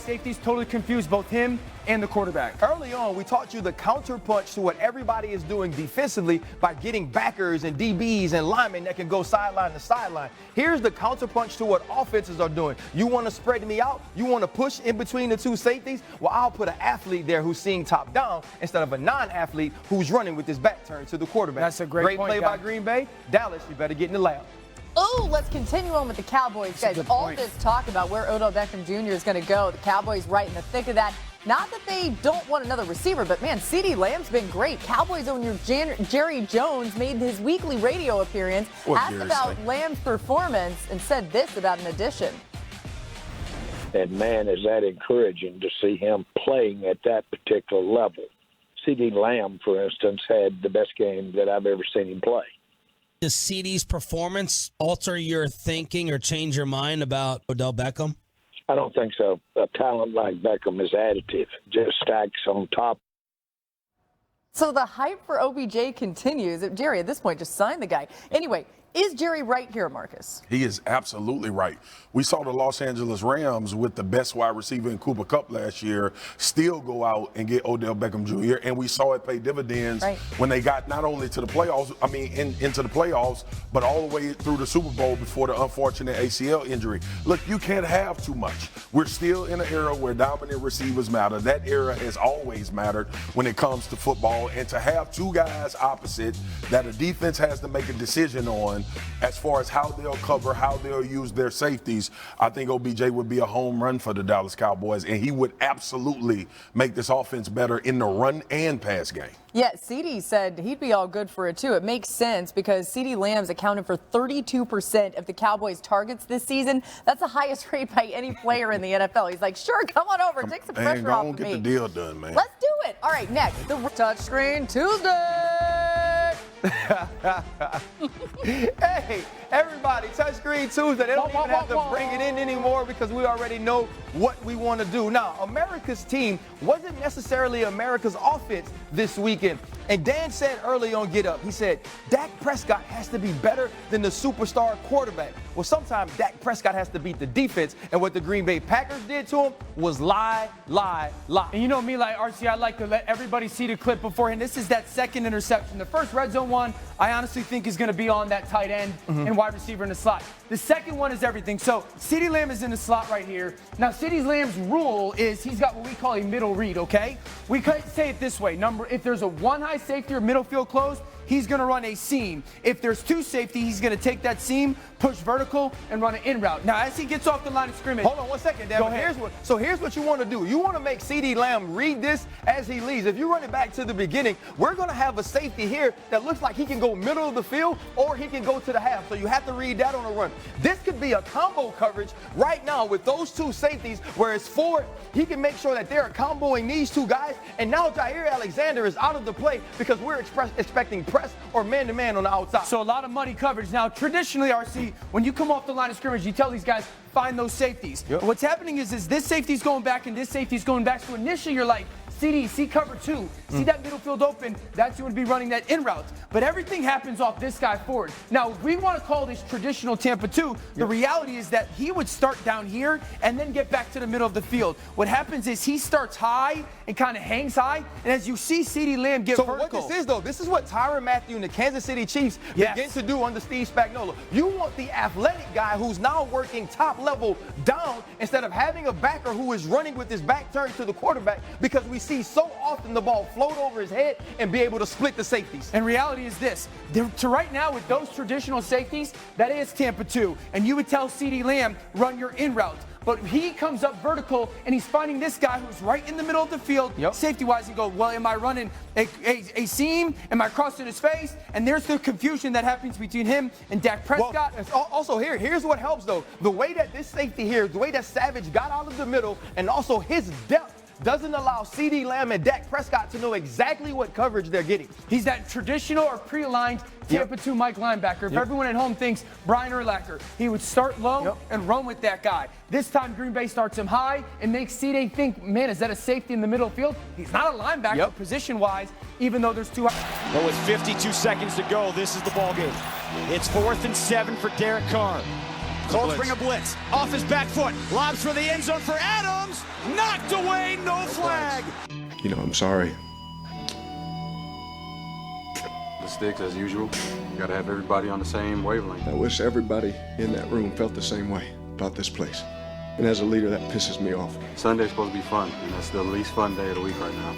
safeties totally confused both him and the quarterback. Early on, we taught you the counterpunch to what everybody is doing defensively by getting backers and DBs and linemen that can go sideline to sideline. Here's the counterpunch to what offenses are doing. You want to spread me out? You want to push in between the two safeties? Well, I'll put an athlete there who's seeing top down instead of a non-athlete who's running with his back turned to the quarterback. That's a great point, play by Green Bay. Dallas, you better get in the lab. Oh, let's continue on with the Cowboys, guys. All this talk about where Odell Beckham Jr. is going to go. The Cowboys right in the thick of that. Not that they don't want another receiver, but, man, CeeDee Lamb's been great. Cowboys owner Jerry Jones made his weekly radio appearance, asked about Lamb's performance, and said this about an addition. And, man, is that encouraging to see him playing at that particular level. CeeDee Lamb, for instance, had the best game that I've ever seen him play. Does CeeDee's performance alter your thinking or change your mind about Odell Beckham? I don't think so. A talent like Beckham is additive, just stacks on top. So the hype for OBJ continues. Jerry, at this point, just sign the guy. Anyway, is Jerry right here, Marcus? He is absolutely right. We saw the Los Angeles Rams with the best wide receiver in Cooper Kupp last year still go out and get Odell Beckham Jr., and we saw it pay dividends when they got not only to the playoffs, into the playoffs, but all the way through the Super Bowl before the unfortunate ACL injury. Look, you can't have too much. We're still in an era where dominant receivers matter. That era has always mattered when it comes to football, and to have two guys opposite that a defense has to make a decision on as far as how they'll cover, how they'll use their safeties, I think OBJ would be a home run for the Dallas Cowboys, and he would absolutely make this offense better in the run and pass game. Yeah, CeeDee said he'd be all good for it, too. It makes sense because CeeDee Lamb's accounted for 32% of the Cowboys' targets this season. That's the highest rate by any player in the NFL. He's like, sure, come on over, take some pressure off of me. Get the deal done, man. Let's do it. All right, next, the Touchscreen Tuesday. Hey, everybody, Touchscreen Tuesday. They don't even have to bring it in anymore because we already know what we want to do. Now, America's team wasn't necessarily America's offense this weekend. And Dan said early on Get Up, he said, Dak Prescott has to be better than the superstar quarterback. Well, sometimes Dak Prescott has to beat the defense, and what the Green Bay Packers did to him was lie, lie, lie. And you know me, like RC, I like to let everybody see the clip beforehand. This is that second interception. The first red zone one, I honestly think is going to be on that tight end and wide receiver in the slot. The second one is everything. So CeeDee Lamb is in the slot right here. Now, CeeDee Lamb's rule is he's got what we call a middle read, okay? We could say it this way. If there's a one high safety or middle field closed, he's going to run a seam. If there's two safety, he's going to take that seam, push vertical, and run an in route. Now, as he gets off the line of scrimmage. Hold on 1 second, Dan. Here's what you want to do. You want to make CeeDee Lamb read this as he leads. If you run it back to the beginning, we're going to have a safety here that looks like he can go middle of the field or he can go to the half. So you have to read that on a run. This could be a combo coverage right now with those two safeties where it's forward. He can make sure that they're comboing these two guys. And now Jair Alexander is out of the play because we're expecting press or man-to-man on the outside. So a lot of muddy coverage. Now, traditionally, RC, when you come off the line of scrimmage, you tell these guys, find those safeties. Yep. What's happening is this safety's going back and this safety's going back. So initially, you're like, CeeDee, see cover two. See that middle field open. That's going to be running that in route. But everything happens off this guy forward. Now, if we want to call this traditional Tampa 2, the reality is that he would start down here and then get back to the middle of the field. What happens is he starts high and kind of hangs high. And as you see CeeDee Lamb get vertical. What this is, though, this is what Tyrann Mathieu and the Kansas City Chiefs begin to do under Steve Spagnuolo. You want the athletic guy who's now working top level down instead of having a backer who is running with his back turned to the quarterback, because we see so often the ball float over his head and be able to split the safeties. And reality is this. To right now, with those traditional safeties, that is Tampa 2. And you would tell CeeDee Lamb, run your in route. But he comes up vertical, and he's finding this guy who's right in the middle of the field, safety-wise, and go, well, am I running a seam? Am I crossing his face? And there's the confusion that happens between him and Dak Prescott. Well, also here's what helps, though. The way that this safety here, the way that Savage got out of the middle, and also his depth, doesn't allow CeeDee Lamb and Dak Prescott to know exactly what coverage they're getting. He's that traditional or pre-aligned Tampa 2 Mike linebacker. If everyone at home thinks Brian Urlacher, he would start low and run with that guy. This time Green Bay starts him high and makes CeeDee think, man, is that a safety in the middle field? He's not a linebacker position-wise, even though there's two. But with 52 seconds to go, this is the ball game. It's 4th and 7 for Derek Carr. Colts bring a blitz. Off his back foot. Lobs for the end zone for Adams. Not knocked away, no flag. You know, I'm sorry. The sticks, as usual. You gotta have everybody on the same wavelength. I wish everybody in that room felt the same way about this place. And as a leader, that pisses me off. Sunday's supposed to be fun, and that's the least fun day of the week right now.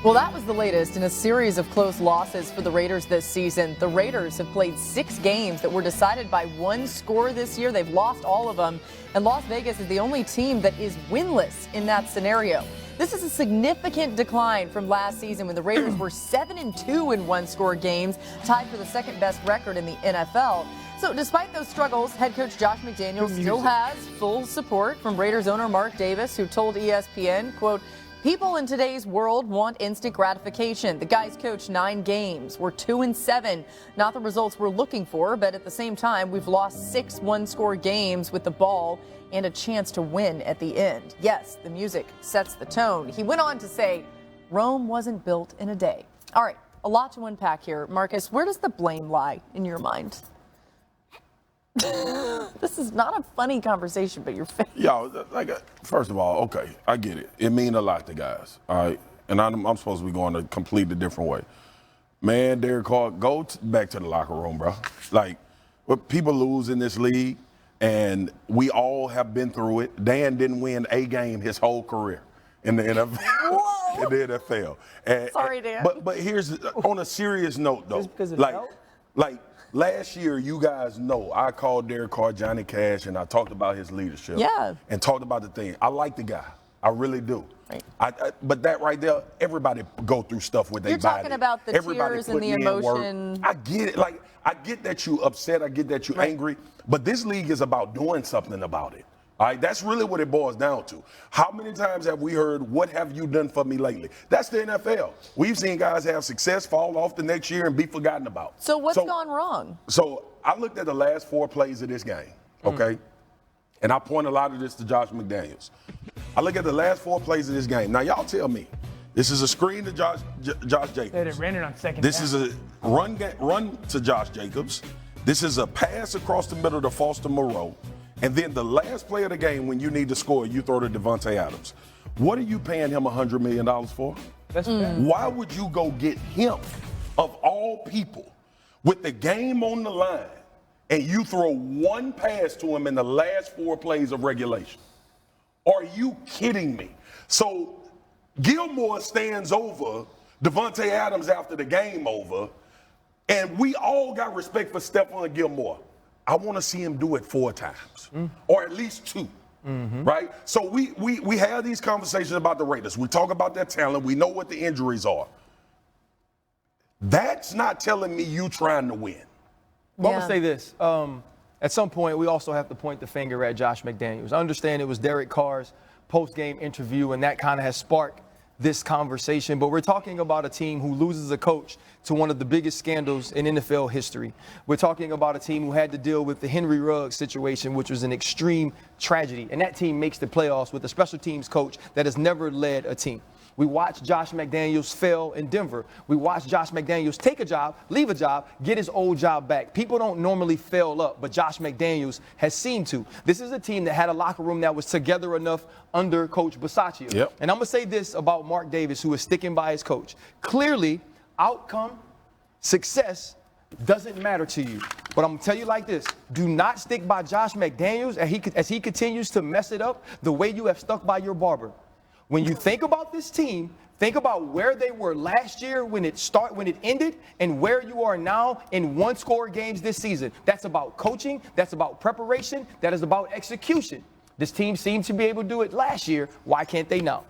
Well, that was the latest in a series of close losses for the Raiders this season. The Raiders have played 6 games that were decided by 1 score this year. They've lost all of them, and Las Vegas is the only team that is winless in that scenario. This is a significant decline from last season when the Raiders were 7-2 in 1-score games, tied for the second best record in the NFL. So despite those struggles, head coach Josh McDaniels still has full support from Raiders owner Mark Davis, who told ESPN, quote, "People in today's world want instant gratification. The guys coached 9 games. We're 2-7. Not the results we're looking for, but at the same time, we've lost 6 one-score games with the ball and a chance to win at the end. Yes, the music sets the tone." He went on to say, Rome wasn't built in a day. All right, a lot to unpack here. Marcus, where does the blame lie in your mind? This is not a funny conversation, but you're fake. Yo, like, first of all, okay, I get it. It means a lot to guys, all right? And I'm supposed to be going a completely different way. Man, Derek Carr, go back to the locker room, bro. Like, people lose in this league, and we all have been through it. Dan didn't win a game his whole career in the NFL. Whoa. In the NFL. Sorry, Dan. But here's, on a serious note, though. Just because of like, last year, you guys know, I called Derek Carr Johnny Cash, and I talked about his leadership. Yeah. And talked about the thing. I like the guy. I really do. Right. But that right there, everybody go through stuff with their body. You're talking about the Everybody tears and the putting in work. emotion. I get it. Like, I get that you upset. I get that you're angry. But this league is about doing something about it. All right, that's really what it boils down to. How many times have we heard, "What have you done for me lately?" That's the NFL. We've seen guys have success, fall off the next year, and be forgotten about. So what's gone wrong? So I looked at the last 4 plays of this game, okay? And I point a lot of this to Josh McDaniels. I look at the last 4 plays of this game. Now, y'all tell me, this is a screen to Josh Jacobs. They ran it on second This down. is a run to Josh Jacobs. This is a pass across the middle to Foster Moreau. And then the last play of the game, when you need to score, you throw to Devontae Adams. What are you paying him $100 million for? That's bad. Why would you go get him, of all people, with the game on the line, and you throw 1 pass to him in the last 4 plays of regulation? Are you kidding me? So Gilmore stands over Devontae Adams after the game over, and we all got respect for Stephon Gilmore. I want to see him do it 4 times, or at least 2, right? So we have these conversations about the Raiders. We talk about their talent. We know what the injuries are. That's not telling me you trying to win. Well, I'm going to say this. At some point, we also have to point the finger at Josh McDaniels. I understand it was Derek Carr's post-game interview, and that kind of has sparked this conversation. But we're talking about a team who loses a coach to one of the biggest scandals in NFL history. We're talking about a team who had to deal with the Henry Ruggs situation, which was an extreme tragedy. And that team makes the playoffs with a special teams coach that has never led a team. We watched Josh McDaniels fail in Denver. We watched Josh McDaniels take a job, leave a job, get his old job back. People don't normally fail up, but Josh McDaniels has seemed to. This is a team that had a locker room that was together enough under Coach Bisaccia. Yep. And I'm going to say this about Mark Davis, who is sticking by his coach. Clearly, outcome, success doesn't matter to you. But I'm going to tell you like this. Do not stick by Josh McDaniels as he continues to mess it up the way you have stuck by your barber. When you think about this team, think about where they were last year when it ended, and where you are now in 1-score games this season. That's about coaching. That's about preparation. That is about execution. This team seemed to be able to do it last year. Why can't they now?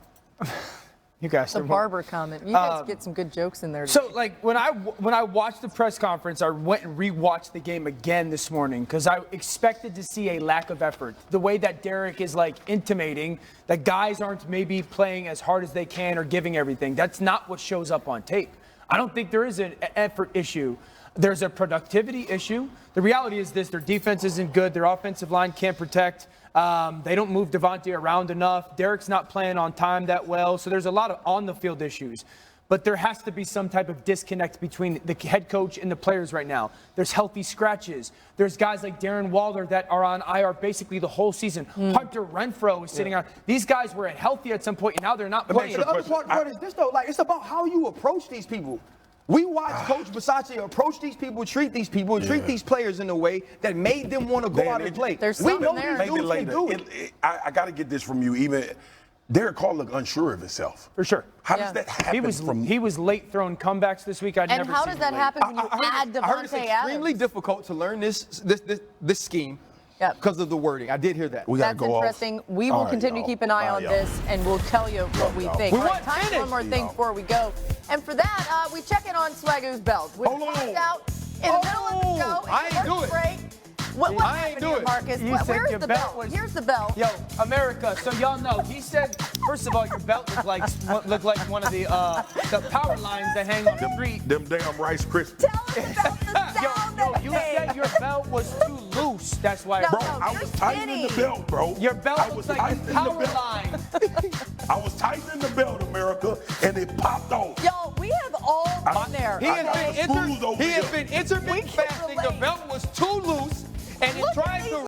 You guys. The barber comment. You guys get some good jokes in there. So, like, when I watched the press conference, I went and rewatched the game again this morning because I expected to see a lack of effort. The way that Derek is, like, intimating that guys aren't maybe playing as hard as they can or giving everything. That's not what shows up on tape. I don't think there is an effort issue. There's a productivity issue. The reality is this: their defense isn't good. Their offensive line can't protect. They don't move Devontae around enough. Derek's not playing on time that well. So there's a lot of on-the-field issues. but there has to be some type of disconnect between the head coach and the players right now. There's healthy scratches. There's guys like Darren Waller that are on IR basically the whole season. Hunter Renfrow is sitting on. These guys were healthy at some point, and now they're not playing. The other part is this, though. Like, it's about how you approach these people. We watched Coach Bisaccia approach these people, treat these people, treat these players in a way that made them want to go out and play. There's we something know there. these dudes can do it. I got to get this from you. Even Derek Carr looked unsure of himself. For sure. How does that happen? He was late throwing comebacks this week. And how does that happen when you add Devontae I heard it's extremely Adams? difficult to learn this scheme because of the wording. I did hear that. That's interesting. We will continue to keep an eye on this, and we'll tell you what we think. We All right, want time for finish. one more thing before we go. And for that, we check in on Swagu's belt. We find out in the middle of the show. I ain't do it. Break. What I ain't happened do here, it. Marcus? You said Where's your the belt belt? was- Here's the belt. Yo, America. So y'all know. He said, first of all, your belt looked like one of the power lines that hang on the street. Them damn Rice Krispies. Tell us about the sound that You made. said your belt was too loose. That's why. No, Bro, no, I you're was tightening the skinny. belt, bro. Your belt I looks was like a tightening the power belt. line. I was tightening the belt, America, and it popped off. Yo, we have all been there. He has okay? been intermittent fasting. The belt was too loose, and it Look tried